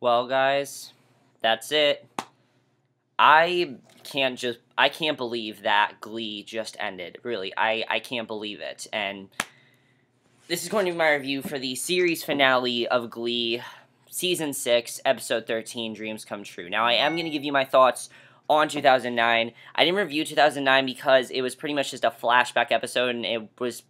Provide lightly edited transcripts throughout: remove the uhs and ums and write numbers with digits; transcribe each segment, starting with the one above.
Well, guys, that's it. I can't believe that Glee just ended. Really, I can't believe it. And this is going to be my review for the series finale of Glee, Season 6, Episode 13, Dreams Come True. Now, I am going to give you my thoughts on 2009. I didn't review 2009 because it was pretty much just a flashback episode, and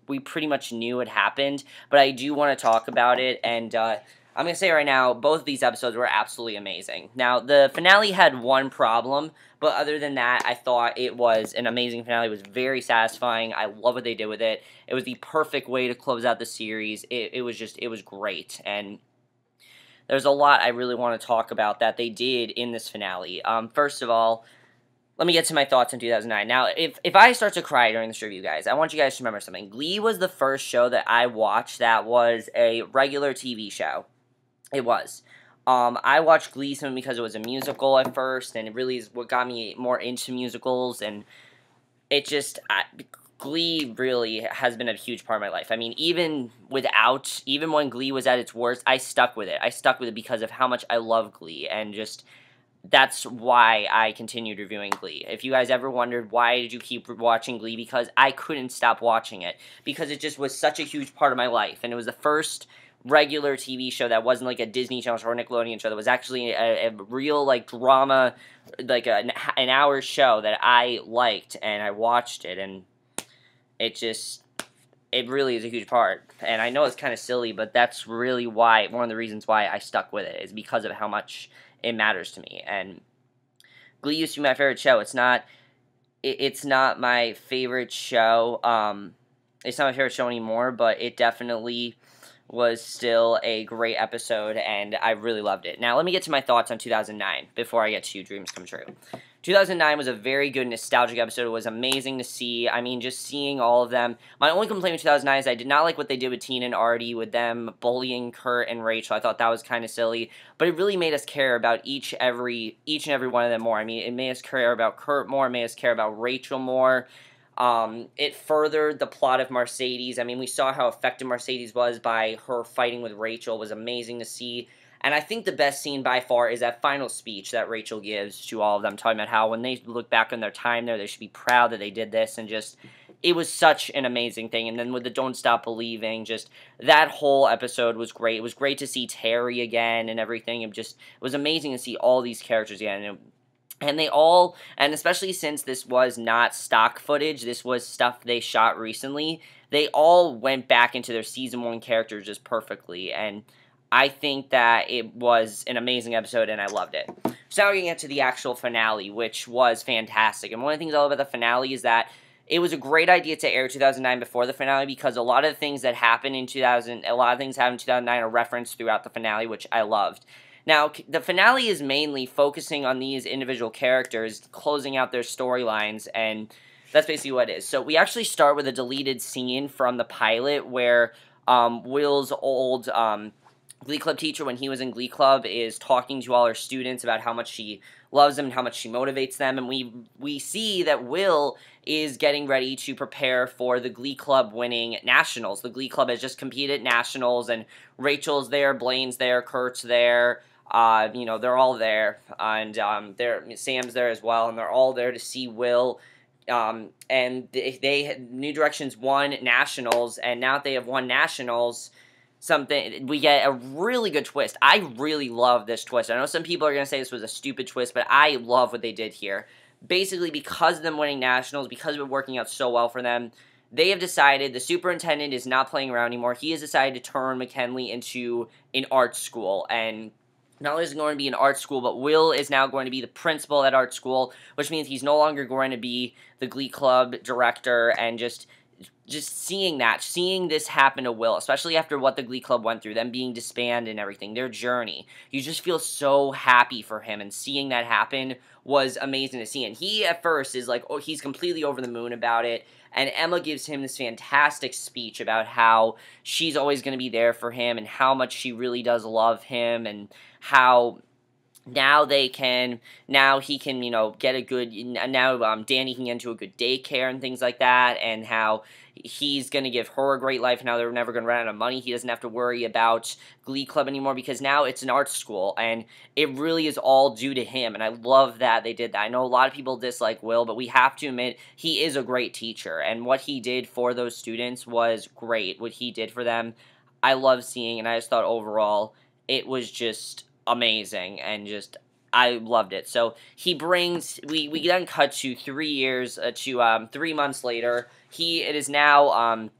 we pretty much knew it happened, but I do want to talk about it, and I'm going to say right now, both of these episodes were absolutely amazing. Now, the finale had one problem, but other than that, I thought it was an amazing finale. It was very satisfying. I love what they did with it. It was the perfect way to close out the series. It was great, and there's a lot I really want to talk about that they did in this finale. First of all, let me get to my thoughts on 2009. Now, if I start to cry during this review, guys, I want you guys to remember something. Glee was the first show that I watched that was a regular TV show. It was. I watched Glee simply because it was a musical at first, and it really is what got me more into musicals, and it just, Glee really has been a huge part of my life. I mean, even when Glee was at its worst, I stuck with it. I stuck with it because of how much I love Glee, and just, that's why I continued reviewing Glee. If you guys ever wondered why did you keep watching Glee, because I couldn't stop watching it, because it just was such a huge part of my life, and it was the first regular TV show that wasn't like a Disney Channel show or a Nickelodeon show, that was actually a real, like, drama, like an hour show that I liked, and I watched it, and it really is a huge part. And I know it's kind of silly, but that's really one of the reasons why I stuck with it, is because of how much it matters to me. And Glee used to be my favorite show. It's not my favorite show. It's not my favorite show anymore, but it definitely was still a great episode, and I really loved it. Now, let me get to my thoughts on 2009 before I get to Dreams Come True. 2009 was a very good nostalgic episode. It was amazing to see. I mean, just seeing all of them. My only complaint with 2009 is I did not like what they did with Tina and Artie, with them bullying Kurt and Rachel. I thought that was kind of silly, but it really made us care about each and every one of them more. I mean, it made us care about Kurt more. It made us care about Rachel more. It furthered the plot of Mercedes. I mean, we saw how effective Mercedes was by her fighting with Rachel. It was amazing to see. And I think the best scene by far is that final speech that Rachel gives to all of them, talking about how when they look back on their time there, they should be proud that they did this, and just, it was such an amazing thing. And then with the Don't Stop Believing, just, that whole episode was great. It was great to see Terry again and everything. It was amazing to see all these characters again. And especially since this was not stock footage, this was stuff they shot recently, they all went back into their season 1 characters just perfectly, and I think that it was an amazing episode, and I loved it. So now we're going to get to the actual finale, which was fantastic. And one of the things I love about the finale is that it was a great idea to air 2009 before the finale, because a lot of things happened in 2009 are referenced throughout the finale, which I loved. Now, the finale is mainly focusing on these individual characters, closing out their storylines, and that's basically what it is. So we actually start with a deleted scene from the pilot where Will's old Glee Club teacher, when he was in Glee Club, is talking to all her students about how much she loves them and how much she motivates them, and we see that Will is getting ready to prepare for the Glee Club winning Nationals. The Glee Club has just competed at Nationals, and Rachel's there, Blaine's there, Kurt's there. They're all there, and Sam's there as well, and they're all there to see Will. And they New Directions won Nationals, and now that they have won Nationals, we get a really good twist. I really love this twist. I know some people are going to say this was a stupid twist, but I love what they did here. Basically, because of them winning Nationals, because of it working out so well for them, they have decided the superintendent is not playing around anymore. He has decided to turn McKinley into an art school, and not only is it going to be an art school, but Will is now going to be the principal at art school, which means he's no longer going to be the Glee Club director, and just seeing this happen to Will, especially after what the Glee Club went through, them being disbanded and everything, their journey, you just feel so happy for him, and seeing that happen was amazing to see. And he, at first, is like, oh, he's completely over the moon about it, and Emma gives him this fantastic speech about how she's always going to be there for him, and how much she really does love him, and how now he can, get a good, now Danny can get into a good daycare and things like that, and how he's going to give her a great life. Now they're never going to run out of money. He doesn't have to worry about Glee Club anymore because now it's an art school, and it really is all due to him, and I love that they did that. I know a lot of people dislike Will, but we have to admit he is a great teacher, and what he did for those students was great. What he did for them, I love seeing, and I just thought overall it was just amazing, and just I loved it. So we then cut to 3 years to 3 months later. It is now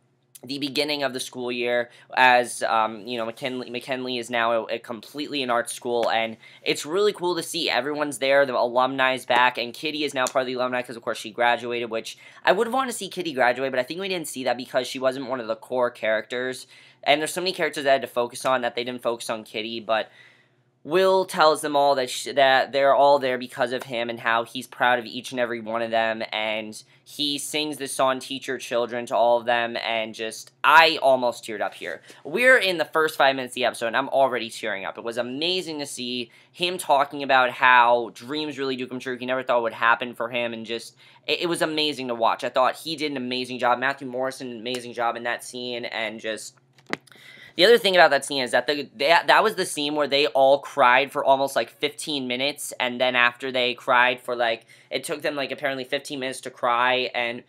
the beginning of the school year, as McKinley is now completely an art school, and it's really cool to see everyone's there. The alumni's back, and Kitty is now part of the alumni because of course she graduated, which I would have wanted to see Kitty graduate, but I think we didn't see that because she wasn't one of the core characters, and there's so many characters that I had to focus on that they didn't focus on Kitty. But Will tells them all that they're all there because of him, and how he's proud of each and every one of them, and he sings this song, Teach Your Children, to all of them, and just, I almost teared up here. We're in the first 5 minutes of the episode, and I'm already tearing up. It was amazing to see him talking about how dreams really do come true. He never thought it would happen for him, and just, it was amazing to watch. I thought he did an amazing job. Matthew Morrison, an amazing job in that scene, and just... The other thing about that scene is that that was the scene where they all cried for almost, 15 minutes, and then after they cried for, it took them, apparently 15 minutes to cry, and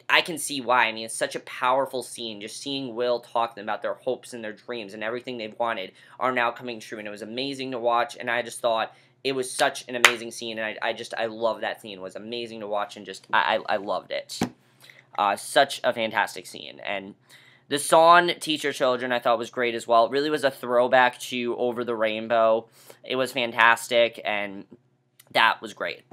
I can see why. I mean, it's such a powerful scene, just seeing Will talk to them about their hopes and their dreams and everything they've wanted are now coming true, and it was amazing to watch, and I just thought it was such an amazing scene, and I love that scene. It was amazing to watch, and just, I loved it. Such a fantastic scene, and... The song, Teach Your Children, I thought was great as well. It really was a throwback to Over the Rainbow. It was fantastic, and that was great.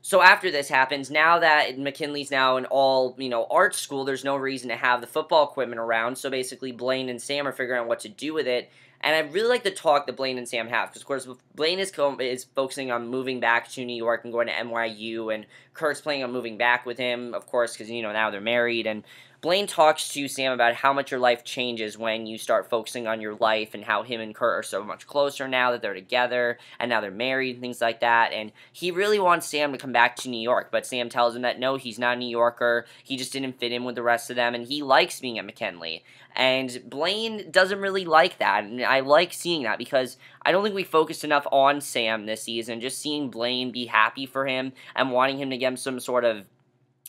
So after this happens, now that McKinley's now an all, art school, there's no reason to have the football equipment around. So basically, Blaine and Sam are figuring out what to do with it. And I really like the talk that Blaine and Sam have, because, of course, Blaine is focusing on moving back to New York and going to NYU, and Kurt's planning on moving back with him, of course, because, now they're married, and Blaine talks to Sam about how much your life changes when you start focusing on your life, and how him and Kurt are so much closer now that they're together, and now they're married and things like that, and he really wants Sam to come back to New York, but Sam tells him that no, he's not a New Yorker, he just didn't fit in with the rest of them, and he likes being at McKinley. And Blaine doesn't really like that, and I like seeing that because I don't think we focused enough on Sam this season. Just seeing Blaine be happy for him and wanting him to get some sort of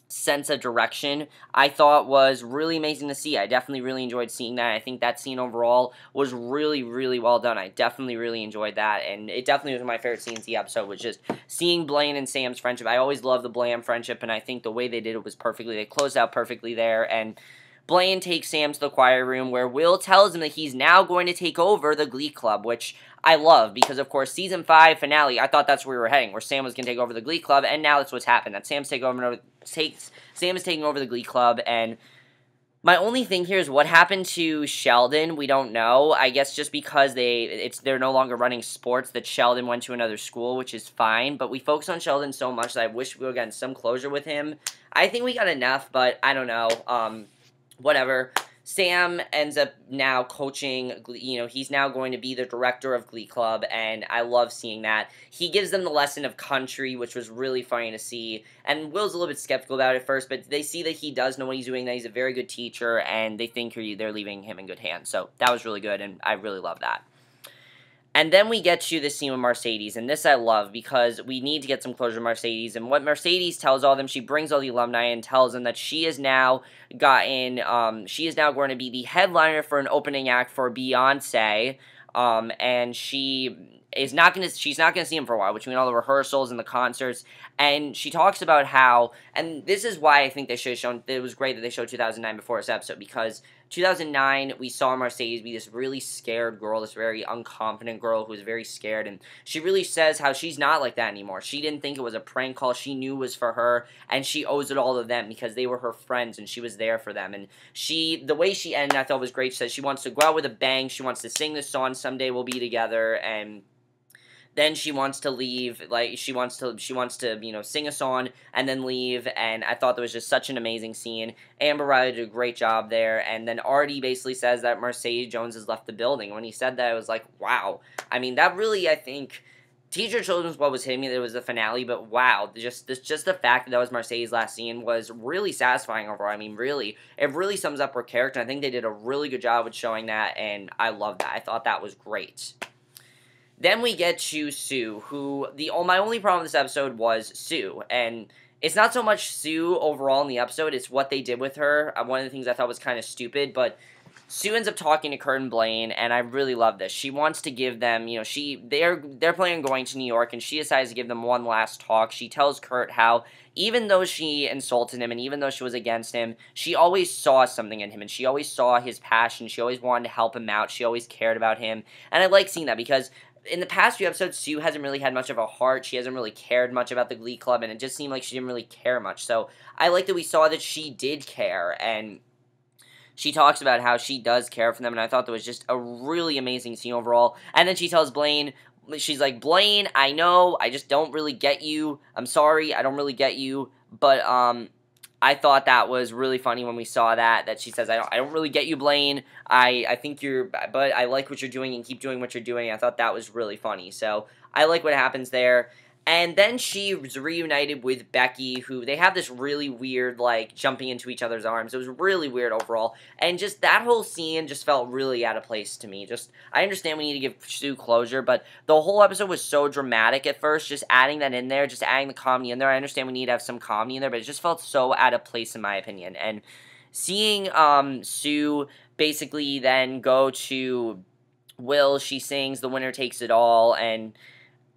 sense of direction, I thought was really amazing to see. I definitely really enjoyed seeing that. I think that scene overall was really, really well done. I definitely really enjoyed that, and it definitely was one of my favorite scenes of the episode, was just seeing Blaine and Sam's friendship. I always love the Blaine friendship, and I think the way they did it was perfectly. They closed out perfectly there, and Blaine takes Sam to the choir room where Will tells him that he's now going to take over the Glee Club, which I love because, of course, Season 5 finale, I thought that's where we were heading, where Sam was going to take over the Glee Club, and now that's what's happened, that Sam is taking over the Glee Club, and my only thing here is what happened to Sheldon. We don't know. I guess just because they're no longer running sports, that Sheldon went to another school, which is fine, but we focus on Sheldon so much that I wish we would have gotten some closure with him. I think we got enough, but I don't know. Whatever. Sam ends up now coaching, he's now going to be the director of Glee Club, and I love seeing that. He gives them the lesson of country, which was really funny to see, and Will's a little bit skeptical about it at first, but they see that he does know what he's doing, that he's a very good teacher, and they think they're leaving him in good hands, so that was really good, and I really love that. And then we get to the scene with Mercedes, and this I love because we need to get some closure with Mercedes. And what Mercedes tells all of them, she brings all the alumni and tells them that she is now going to be the headliner for an opening act for Beyonce, and she's not gonna see him for a while, between all the rehearsals and the concerts. And she talks about how, and this is why I think they should have shown, it was great that they showed 2009 before this episode, because 2009, we saw Mercedes be this really scared girl, this very unconfident girl who was very scared, and she really says how she's not like that anymore. She didn't think it was a prank call, she knew it was for her, and she owes it all to them because they were her friends, and she was there for them, and the way she ended, I thought was great. She said she wants to go out with a bang, she wants to sing this song, Someday We'll Be Together, and then she wants to leave, she wants to, sing a song and then leave, and I thought that was just such an amazing scene. Amber Riley did a great job there, and then Artie basically says that Mercedes Jones has left the building. When he said that, I was like, wow. I mean, that really, I think, Teacher Children's Blood was hitting me. That it was the finale, but wow, just the fact that was Marseille's last scene was really satisfying overall. I mean, really, it really sums up her character. I think they did a really good job with showing that, and I love that. I thought that was great. Then we get to Sue, who my only problem with this episode was Sue, and it's not so much Sue overall in the episode, it's what they did with her. One of the things I thought was kind of stupid, but Sue ends up talking to Kurt and Blaine, and I really love this. She wants to give them, they're planning on going to New York, and she decides to give them one last talk. She tells Kurt how, even though she insulted him, and even though she was against him, she always saw something in him, and she always saw his passion. She always wanted to help him out. She always cared about him, and I like seeing that, because in the past few episodes, Sue hasn't really had much of a heart. She hasn't really cared much about the Glee Club, and it just seemed like she didn't really care much. So I like that we saw that she did care, and she talks about how she does care for them, and I thought that was just a really amazing scene overall. And then she tells Blaine, she's like, Blaine, I know, I just don't really get you. I'm sorry, I don't really get you, but, I thought that was really funny when we saw that she says, I don't really get you, Blaine. I think but I like what you're doing and keep doing what you're doing. I thought that was really funny. So I like what happens there. And then she was reunited with Becky, who they have this really weird, jumping into each other's arms. It was really weird overall. And just that whole scene just felt really out of place to me. I understand we need to give Sue closure, but the whole episode was so dramatic at first. Just adding that in there, just adding the comedy in there. I understand we need to have some comedy in there, but it just felt so out of place in my opinion. And seeing Sue basically then go to Will, she sings The Winner Takes It All, and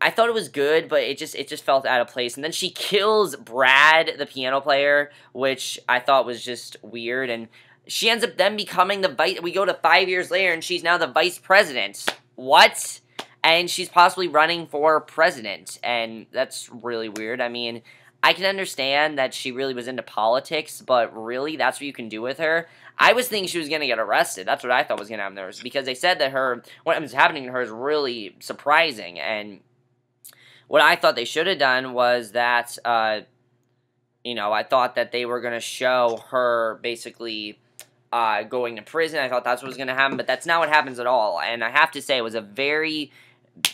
I thought it was good, but it just felt out of place. And then she kills Brad, the piano player, which I thought was just weird. And she ends up then becoming the vice. We go to 5 years later, and she's now the vice president. What? And she's possibly running for president, and that's really weird. I mean, I can understand that she really was into politics, but really, that's what you can do with her. I was thinking she was going to get arrested. That's what I thought was going to happen there, because they said that what was happening to her is really surprising, and what I thought they should have done was that, I thought that they were going to show her basically going to prison. I thought that's what was going to happen, but that's not what happens at all. And I have to say, it was very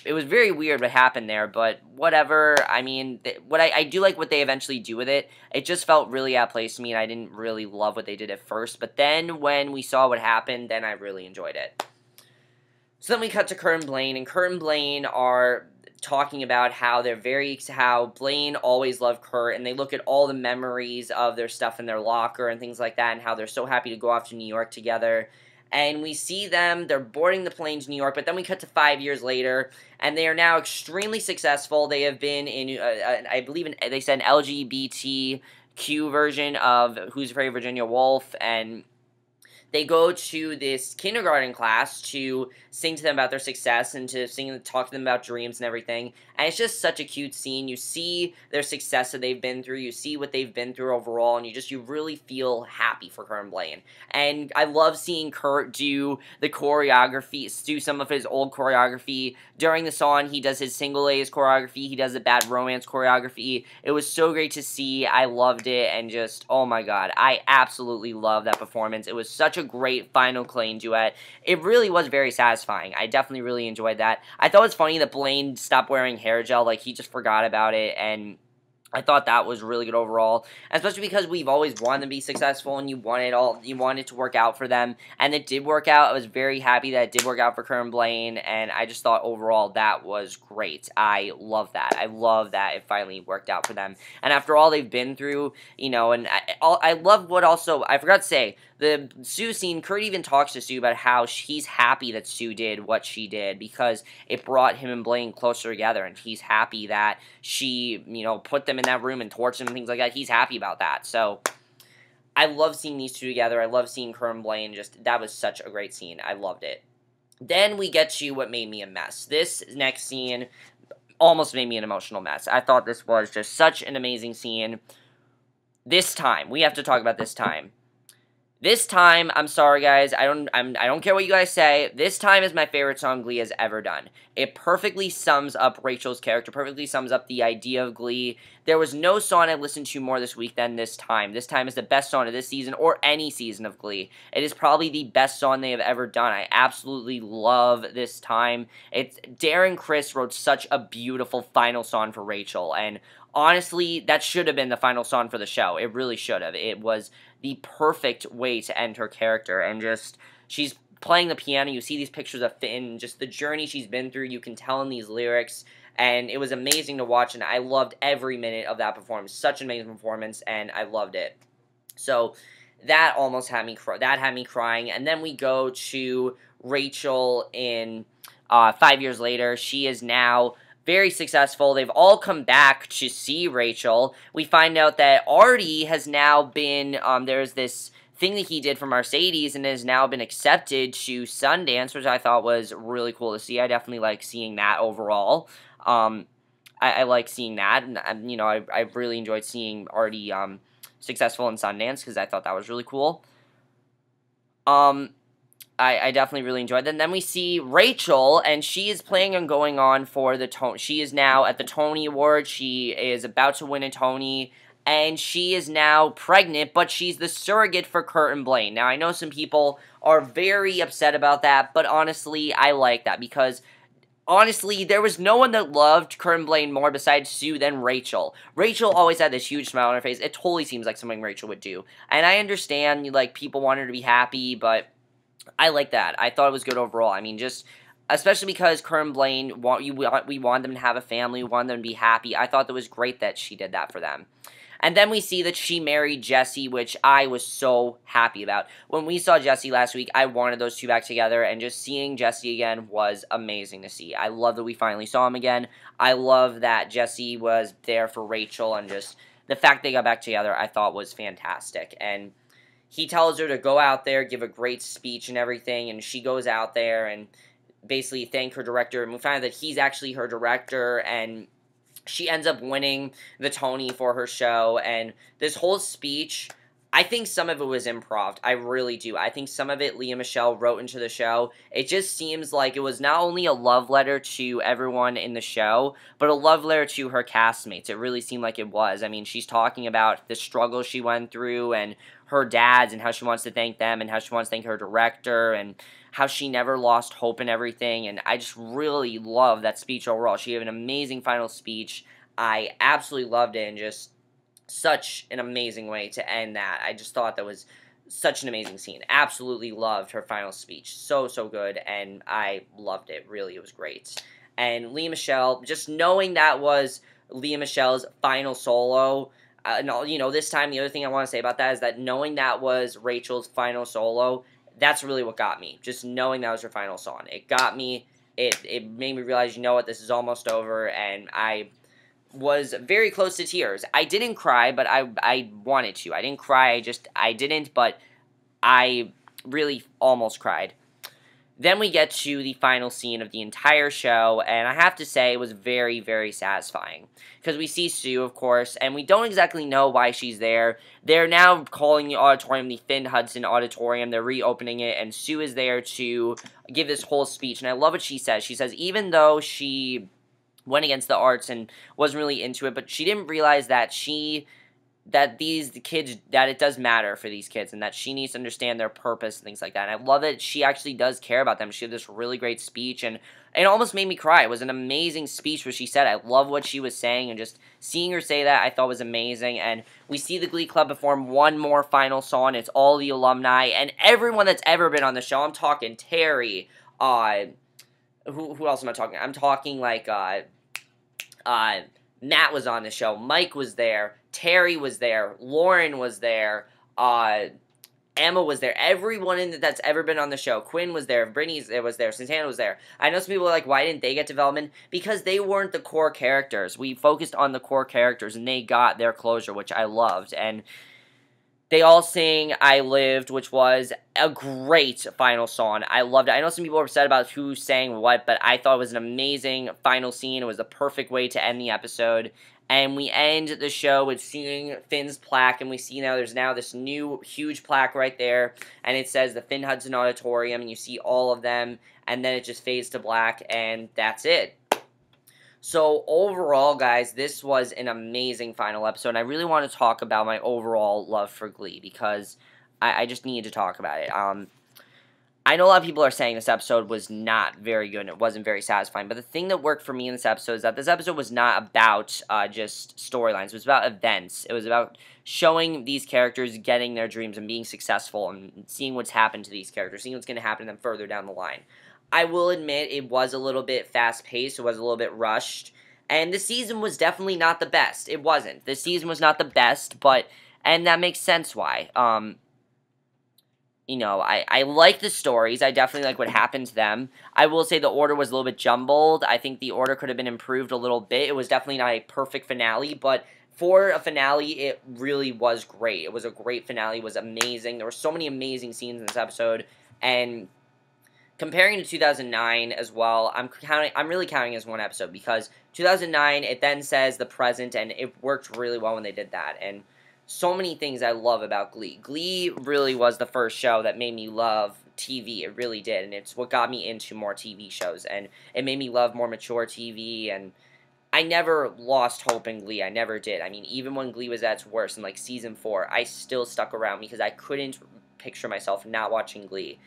weird what happened there, but whatever. I mean, I do like what they eventually do with it. It just felt really out of place to me, and I didn't really love what they did at first. But then when we saw what happened, then I really enjoyed it. So then we cut to Kurt and Blaine, and Kurt and Blaine are talking about how how Blaine always loved Kurt, and they look at all the memories of their stuff in their locker and things like that, and how they're so happy to go off to New York together. And we see them, they're boarding the plane to New York, but then we cut to 5 years later, and they are now extremely successful. They have been in, I believe, they said an LGBTQ version of Who's Afraid of Virginia Woolf, and they go to this kindergarten class to sing to them about their success and to talk to them about dreams and everything. And it's just such a cute scene. You see their success that they've been through. You see what they've been through overall, and you really feel happy for Kurt and Blaine. And I love seeing Kurt do the choreography, do some of his old choreography. During the song, he does his Single A's choreography. He does the Bad Romance choreography. It was so great to see. I loved it, and just, oh my god, I absolutely love that performance. It was such a great final Blaine duet. It really was very satisfying. I definitely really enjoyed that. I thought it was funny that Blaine stopped wearing hair gel, he just forgot about it, and I thought that was really good overall, especially because we've always wanted to be successful, and you want it to work out for them, and it did work out. I was very happy that it did work out for Kurt and Blaine, and I just thought overall that was great. I love that. I love that it finally worked out for them, and after all they've been through, and I love what also, I forgot to say, the Sue scene, Kurt even talks to Sue about how he's happy that Sue did what she did, because it brought him and Blaine closer together, and he's happy that she, put them in that room and tortured them and things like that. He's happy about that. So I love seeing these two together. I love seeing Kurt and Blaine. That was such a great scene. I loved it. Then we get to what made me a mess. This next scene almost made me an emotional mess. I thought this was just such an amazing scene. This time, we have to talk about this time. This time, I'm sorry guys, I don't care what you guys say, this time is my favorite song Glee has ever done. It perfectly sums up Rachel's character, perfectly sums up the idea of Glee. There was no song I listened to more this week than this time. This time is the best song of this season, or any season of Glee. It is probably the best song they have ever done. I absolutely love this time. Darren Criss wrote such a beautiful final song for Rachel, and honestly, that should have been the final song for the show. It really should have. It was the perfect way to end her character, and just, she's playing the piano, you see these pictures of Finn, just the journey she's been through, you can tell in these lyrics, and it was amazing to watch, and I loved every minute of that performance. Such an amazing performance, and I loved it. So, that almost had me crying, and then we go to Rachel in 5 years later. She is now very successful. They've all come back to see Rachel. We find out that Artie has now been, there's this thing that he did for Mercedes and has now been accepted to Sundance, which I thought was really cool to see. I definitely like seeing that overall. I like seeing that, and you know, I really enjoyed seeing Artie successful in Sundance, because I thought that was really cool. I definitely really enjoyed that. And then we see Rachel, and she is planning on going on for the Tony. She is now at the Tony Awards. She is about to win a Tony, and she is now pregnant, but she's the surrogate for Kurt and Blaine. Now, I know some people are very upset about that, but honestly, I like that, because honestly, there was no one that loved Kurt and Blaine more besides Sue than Rachel. Rachel always had this huge smile on her face. It totally seems like something Rachel would do. And I understand, like, people want her to be happy, but I like that. I thought it was good overall. I mean, just, especially because Kurt and Blaine, we want them to have a family, we want them to be happy. I thought that was great that she did that for them. And then we see that she married Jesse, which I was so happy about. When we saw Jesse last week, I wanted those two back together, and just seeing Jesse again was amazing to see. I love that we finally saw him again. I love that Jesse was there for Rachel, and just the fact they got back together I thought was fantastic. And he tells her to go out there, give a great speech and everything, and she goes out there and basically thank her director, and we find out that he's actually her director, and she ends up winning the Tony for her show. And this whole speech, I think some of it was improv. I really do. I think some of it Leah Michele wrote into the show. It just seems like it was not only a love letter to everyone in the show, but a love letter to her castmates. It really seemed like it was. I mean, she's talking about the struggle she went through, and her dads, and how she wants to thank them, and how she wants to thank her director, and how she never lost hope and everything. And I just really love that speech overall. She gave an amazing final speech. I absolutely loved it, and just such an amazing way to end that. I just thought that was such an amazing scene. Absolutely loved her final speech. So, so good, and I loved it. Really, it was great. And Leah Michele, just knowing that was Leah Michele's final solo, you know, this time, the other thing I want to say about that is that knowing that was Rachel's final solo, that's really what got me. Just knowing that was her final song. It got me. It made me realize, you know what, this is almost over, and I was very close to tears. I didn't cry, but I wanted to. I didn't cry, I didn't, but I really almost cried. Then we get to the final scene of the entire show, and I have to say it was very, very satisfying. Because we see Sue, of course, and we don't exactly know why she's there. They're now calling the auditorium the Finn Hudson Auditorium. They're reopening it, and Sue is there to give this whole speech. And I love what she says. She says, even though she went against the arts and wasn't really into it, but she didn't realize that the kids, that it does matter for these kids, and that she needs to understand their purpose and things like that. And I love that she actually does care about them. She had this really great speech, and it almost made me cry. It was an amazing speech where she said, I love what she was saying, and just seeing her say that I thought was amazing. And we see the Glee Club perform one more final song. It's all the alumni and everyone that's ever been on the show. I'm talking Terry, who else am I talking? I'm talking like, Matt was on the show, Mike was there, Terry was there, Lauren was there, Emma was there, everyone that's ever been on the show. Quinn was there, Brittany was there, Santana was there. I know some people are like, why didn't they get development? Because they weren't the core characters. We focused on the core characters, and they got their closure, which I loved. And they all sing I Lived, which was a great final song. I loved it. I know some people were upset about who sang what, but I thought it was an amazing final scene. It was the perfect way to end the episode. And we end the show with seeing Finn's plaque, and we see there's now this new huge plaque right there, and it says the Finn Hudson Auditorium, and you see all of them, and then it just fades to black, and that's it. So overall, guys, this was an amazing final episode, and I really want to talk about my overall love for Glee, because I just need to talk about it. I know a lot of people are saying this episode was not very good and it wasn't very satisfying, but the thing that worked for me in this episode is that this episode was not about just storylines. It was about events. It was about showing these characters getting their dreams and being successful and seeing what's happened to these characters, seeing what's going to happen to them further down the line. I will admit it was a little bit fast-paced. It was a little bit rushed, and the season was definitely not the best. It wasn't. The season was not the best, and that makes sense why. I like the stories. I definitely like what happened to them. I will say the order was a little bit jumbled. I think the order could have been improved a little bit. It was definitely not a perfect finale, but for a finale, it really was great. It was a great finale. It was amazing. There were so many amazing scenes in this episode, and comparing to 2009 as well, I'm really counting as one episode, because 2009, it then says the present, and it worked really well when they did that, and so many things I love about Glee. Glee really was the first show that made me love TV. It really did, and it's what got me into more TV shows, and it made me love more mature TV, and I never lost hope in Glee. I never did. I mean, even when Glee was at its worst in, like, Season 4, I still stuck around because I couldn't picture myself not watching Glee.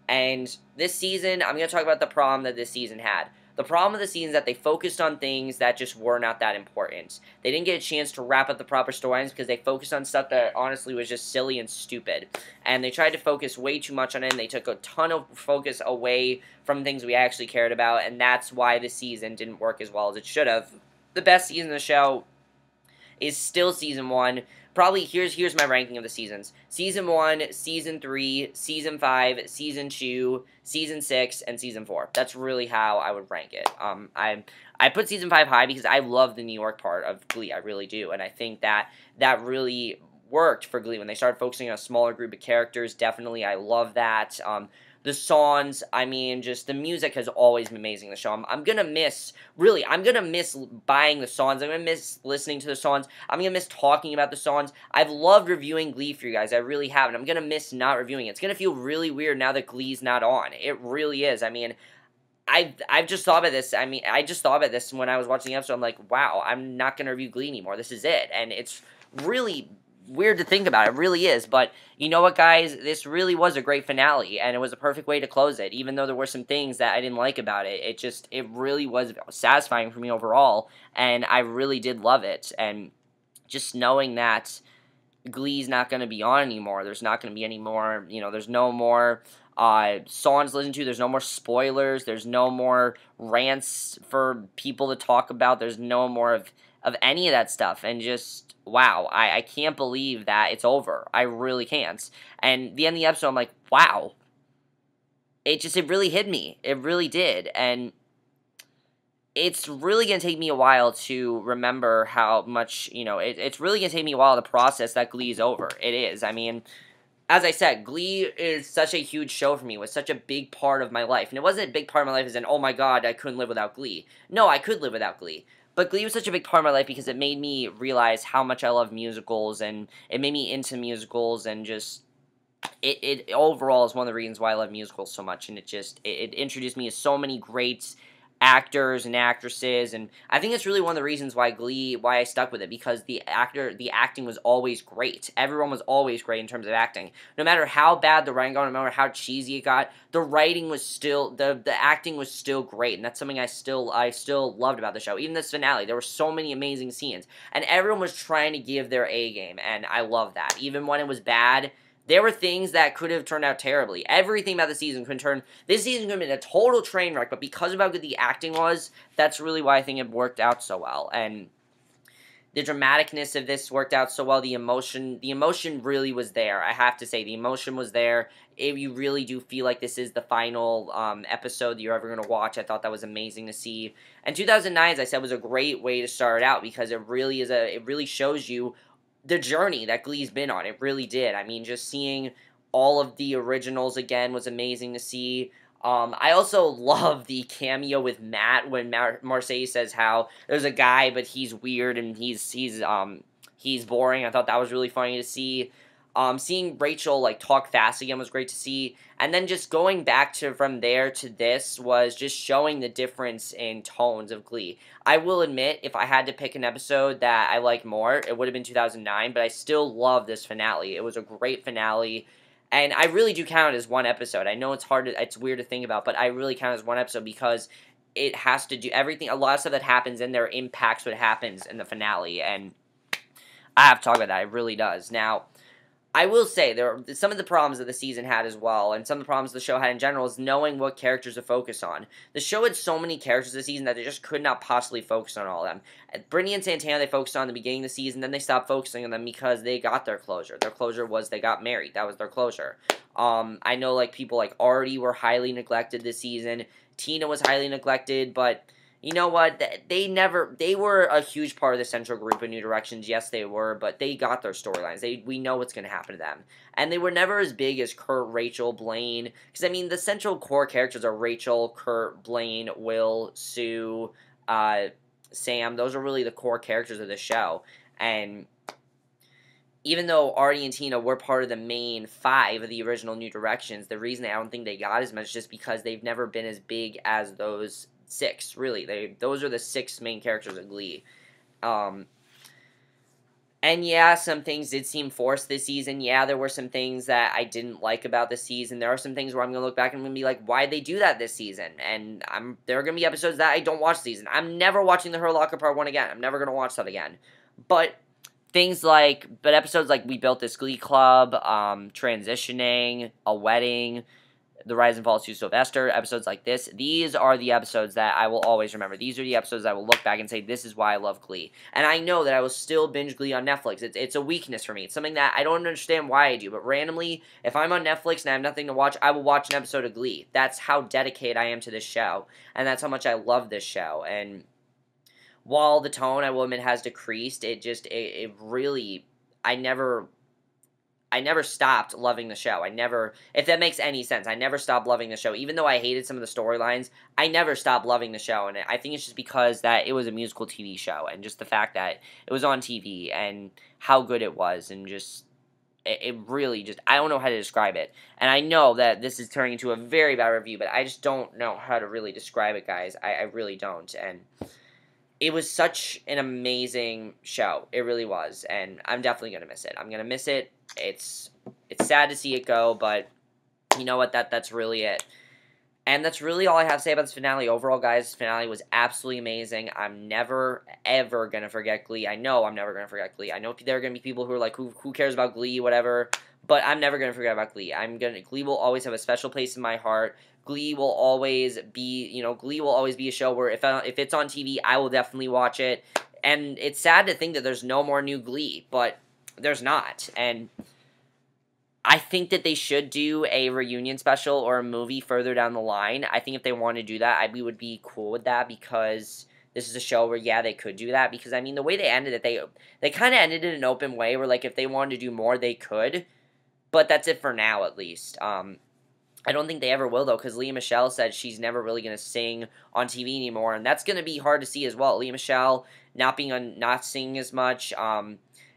And this season, I'm going to talk about the problem that this season had. The problem of the season is that they focused on things that just were not that important. They didn't get a chance to wrap up the proper storylines because they focused on stuff that honestly was just silly and stupid. And they tried to focus way too much on it, and they took a ton of focus away from things we actually cared about, and that's why this season didn't work as well as it should have. The best season of the show is still Season 1. Probably, here's my ranking of the seasons. Season 1, Season 3, Season 5, Season 2, Season 6, and Season 4. That's really how I would rank it. I put Season 5 high because I love the New York part of Glee. I really do. And I think that really worked for Glee when they started focusing on a smaller group of characters. Definitely, I love that. The songs, I mean, just the music has always been amazing in the show. I'm going to miss buying the songs. I'm going to miss listening to the songs. I'm going to miss talking about the songs. I've loved reviewing Glee for you guys. I really have. And I'm going to miss not reviewing it. It's going to feel really weird now that Glee's not on. It really is. I mean, I've just thought about this. I mean, I just thought about this when I was watching the episode. I'm like, wow, I'm not going to review Glee anymore. This is it. And it's really weird to think about. It really is. But you know what, guys? This really was a great finale, and it was a perfect way to close it. Even though there were some things that I didn't like about it, it really was satisfying for me overall, and I really did love it. And just knowing that Glee's not going to be on anymore, there's not going to be any more, there's no more songs to listen to, there's no more spoilers, there's no more rants for people to talk about, there's no more of any of that stuff, and just wow, I can't believe that it's over. I really can't. And the end of the episode, I'm like, wow. It really hit me. It really did. And it's really going to take me a while to remember how much, it's really going to take me a while to process that Glee is over. It is. I mean, as I said, Glee is such a huge show for me. It was such a big part of my life. And it wasn't a big part of my life as in, oh my god, I couldn't live without Glee. No, I could live without Glee. But Glee was such a big part of my life because it made me realize how much I love musicals, and it made me into musicals, and just, it overall is one of the reasons why I love musicals so much, and it introduced me to so many great actors and actresses, and I think it's really one of the reasons why I stuck with it, because the acting was always great. Everyone was always great in terms of acting. No matter how bad the writing got, no matter how cheesy it got, the writing was still, the acting was still great, and that's something I still loved about the show. Even this finale, there were so many amazing scenes, and everyone was trying to give their A game, and I love that. Even when it was bad, there were things that could have turned out terribly. Everything about the season this season could have been a total train wreck, but because of how good the acting was, that's really why I think it worked out so well. And the dramaticness of this worked out so well. The emotion really was there. I have to say, the emotion was there. You really do feel like this is the final episode that you're ever going to watch. I thought that was amazing to see. And 2009, as I said, was a great way to start out, because it really shows you the journey that Glee's been on. It really did. I mean, just seeing all of the originals again was amazing to see. I also love the cameo with Matt when Marseille says how there's a guy, but he's weird and he's boring. I thought that was really funny to see. Seeing Rachel like talk fast again was great to see, and then just going back to from there to this was just showing the difference in tones of Glee. I will admit, if I had to pick an episode that I liked more, it would have been 2009, but I still love this finale. It was a great finale. And I really do count it as one episode. I know it's weird to think about, but I really count it as one episode because it has to do everything. A lot of stuff that happens in there impacts what happens in the finale, and I have to talk about that. It really does. Now, I will say there are some of the problems that the season had as well, and some of the problems the show had in general is knowing what characters to focus on. The show had so many characters this season that they just could not possibly focus on all of them. Brittany and Santana they focused on at the beginning of the season, then they stopped focusing on them because they got their closure. Their closure was they got married. That was their closure. I know like people like Artie were highly neglected this season. Tina was highly neglected, but you know what? They were a huge part of the central group in New Directions. Yes, they were, but they got their storylines. We know what's going to happen to them. And they were never as big as Kurt, Rachel, Blaine. Because, I mean, the central core characters are Rachel, Kurt, Blaine, Will, Sue, Sam. Those are really the core characters of the show. And even though Artie and Tina were part of the main 5 of the original New Directions, the reason I don't think they got as much is just because they've never been as big as those 6, really. Those are the 6 main characters of Glee. And yeah, some things did seem forced this season. Yeah, there were some things that I didn't like about the season. There are some things where I'm going to look back and I'm going to be like, why'd they do that this season? And there are going to be episodes that I don't watch this season. I'm never watching the Her Locker Part 1 again. I'm never going to watch that again. But episodes like We Built This Glee Club, Transitioning, A Wedding, The Rise and Fall of Sue Sylvester, episodes like this, these are the episodes that I will always remember. These are the episodes I will look back and say, this is why I love Glee. And I know that I will still binge Glee on Netflix. It's a weakness for me. It's something that I don't understand why I do, but randomly, if I'm on Netflix and I have nothing to watch, I will watch an episode of Glee. That's how dedicated I am to this show, and that's how much I love this show. And while the tone, I will admit, has decreased, it really, I never stopped loving the show. If that makes any sense, I never stopped loving the show. Even though I hated some of the storylines, I never stopped loving the show. And I think it's just because that it was a musical TV show, and just the fact that it was on TV, and how good it was, and just, it really just, I don't know how to describe it. And I know that this is turning into a very bad review, but I just don't know how to really describe it, guys. I really don't. And it was such an amazing show. It really was. And I'm definitely going to miss it. I'm going to miss it. It's sad to see it go, but you know what? That's really it. And that's really all I have to say about this finale. Overall, guys, this finale was absolutely amazing. I'm never, ever going to forget Glee. I know I'm never going to forget Glee. I know there are going to be people who are like, who cares about Glee, whatever. But I'm never going to forget about Glee. Glee will always have a special place in my heart. Glee will always be, Glee will always be a show where if it's on TV, I will definitely watch it. And it's sad to think that there's no more new Glee, but there's not. And I think that they should do a reunion special or a movie further down the line. I think if they want to do that, we would be cool with that, because this is a show where, yeah, they could do that. Because, I mean, the way they ended it, they kind of ended it in an open way where, like, if they wanted to do more, they could. But that's it for now, at least. I don't think they ever will, though, because Lea Michele said she's never really going to sing on TV anymore, and that's going to be hard to see as well. Lea Michele not singing as much.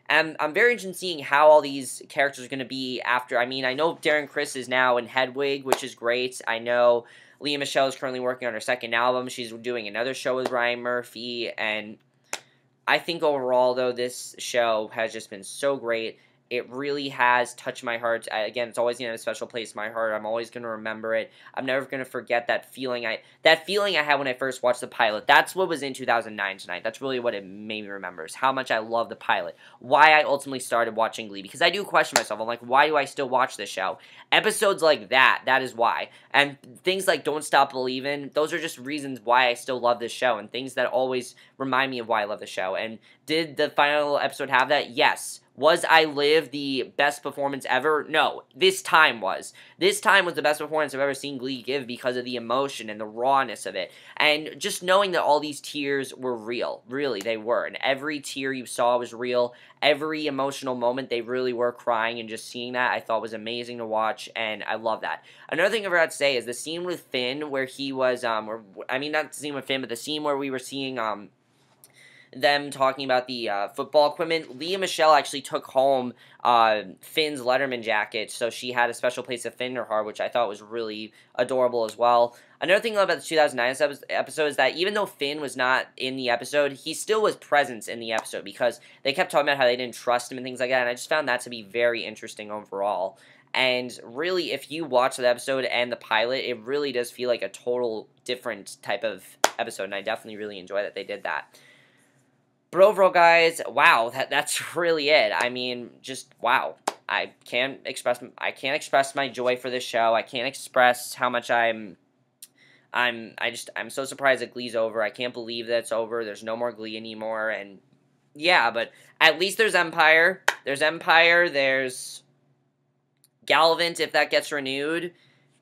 And I'm very interested in seeing how all these characters are going to be after. I mean, I know Darren Criss is now in Hedwig, which is great. I know Lea Michele is currently working on her second album. She's doing another show with Ryan Murphy, and I think overall, though, this show has just been so great. It really has touched my heart. Again, it's always going to have a special place in my heart. I'm always going to remember it. I'm never going to forget that feeling I had when I first watched the pilot. That's what was in 2009 tonight. That's really what it made me remember, is how much I love the pilot. Why I ultimately started watching Glee. Because I do question myself. I'm like, why do I still watch this show? Episodes like that is why. And things like Don't Stop Believin', those are just reasons why I still love this show. And things that always remind me of why I love the show. And did the final episode have that? Yes. Was I Live the best performance ever? No, this time was. This time was the best performance I've ever seen Glee give because of the emotion and the rawness of it. And just knowing that all these tears were real. Really, they were. And every tear you saw was real. Every emotional moment, they really were crying, and just seeing that I thought was amazing to watch, and I love that. Another thing I forgot to say is the scene with Finn where he was, I mean, not the scene with Finn, but the scene where we were seeing, them talking about the football equipment. Leah Michelle actually took home Finn's Letterman jacket, so she had a special place of Finn in her heart, which I thought was really adorable as well. Another thing about the 2009 episode is that even though Finn was not in the episode, he still was present in the episode because they kept talking about how they didn't trust him and things like that, and I just found that to be very interesting overall. And really, if you watch the episode and the pilot, it really does feel like a total different type of episode, and I definitely really enjoy that they did that. But overall, guys, wow, that's really it. I mean, just wow. I can't express my joy for this show. I can't express how much I'm so surprised that Glee's over. I can't believe that it's over. There's no more Glee anymore, and yeah, but at least there's Empire. There's Empire. There's Galvant if that gets renewed.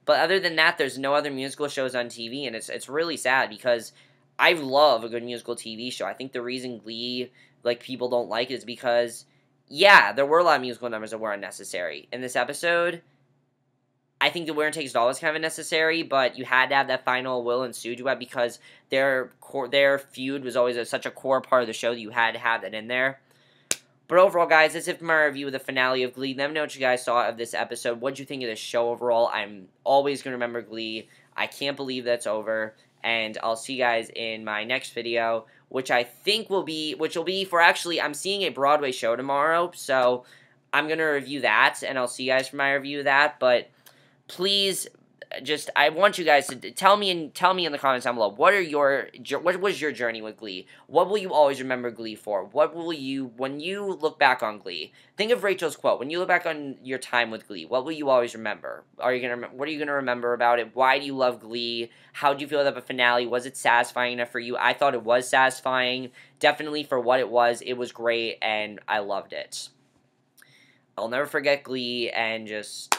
But other than that, there's no other musical shows on TV, and it's really sad because I love a good musical TV show. I think the reason Glee, like, people don't like it is because, yeah, there were a lot of musical numbers that were unnecessary. In this episode, I think the Winner Takes It All was kind of unnecessary, but you had to have that final Will and Sue duet because their feud was always such a core part of the show that you had to have that in there. But overall, guys, that's it for my review of the finale of Glee. Let me know what you guys saw of this episode. What did you think of this show overall? I'm always going to remember Glee. I can't believe that's over. And I'll see you guys in my next video, which I think will be for actually, I'm seeing a Broadway show tomorrow, so I'm going to review that, and I'll see you guys for my review of that, but please, I want you guys to tell me in the comments down below, what was your journey with Glee? What will you always remember Glee for? What will you, when you look back on Glee, think of Rachel's quote, when you look back on your time with Glee, what will you always remember? What are you going to remember about it? Why do you love Glee? How do you feel about the finale? Was it satisfying enough for you? I thought it was satisfying. Definitely for what it was great, and I loved it. I'll never forget Glee, and just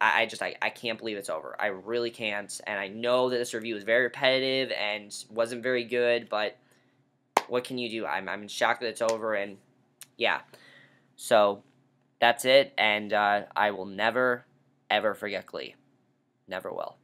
I can't believe it's over. I really can't, and I know that this review is very repetitive and wasn't very good, but what can you do? I'm in shock that it's over, and yeah. So, that's it, and I will never, ever forget Glee. Never will.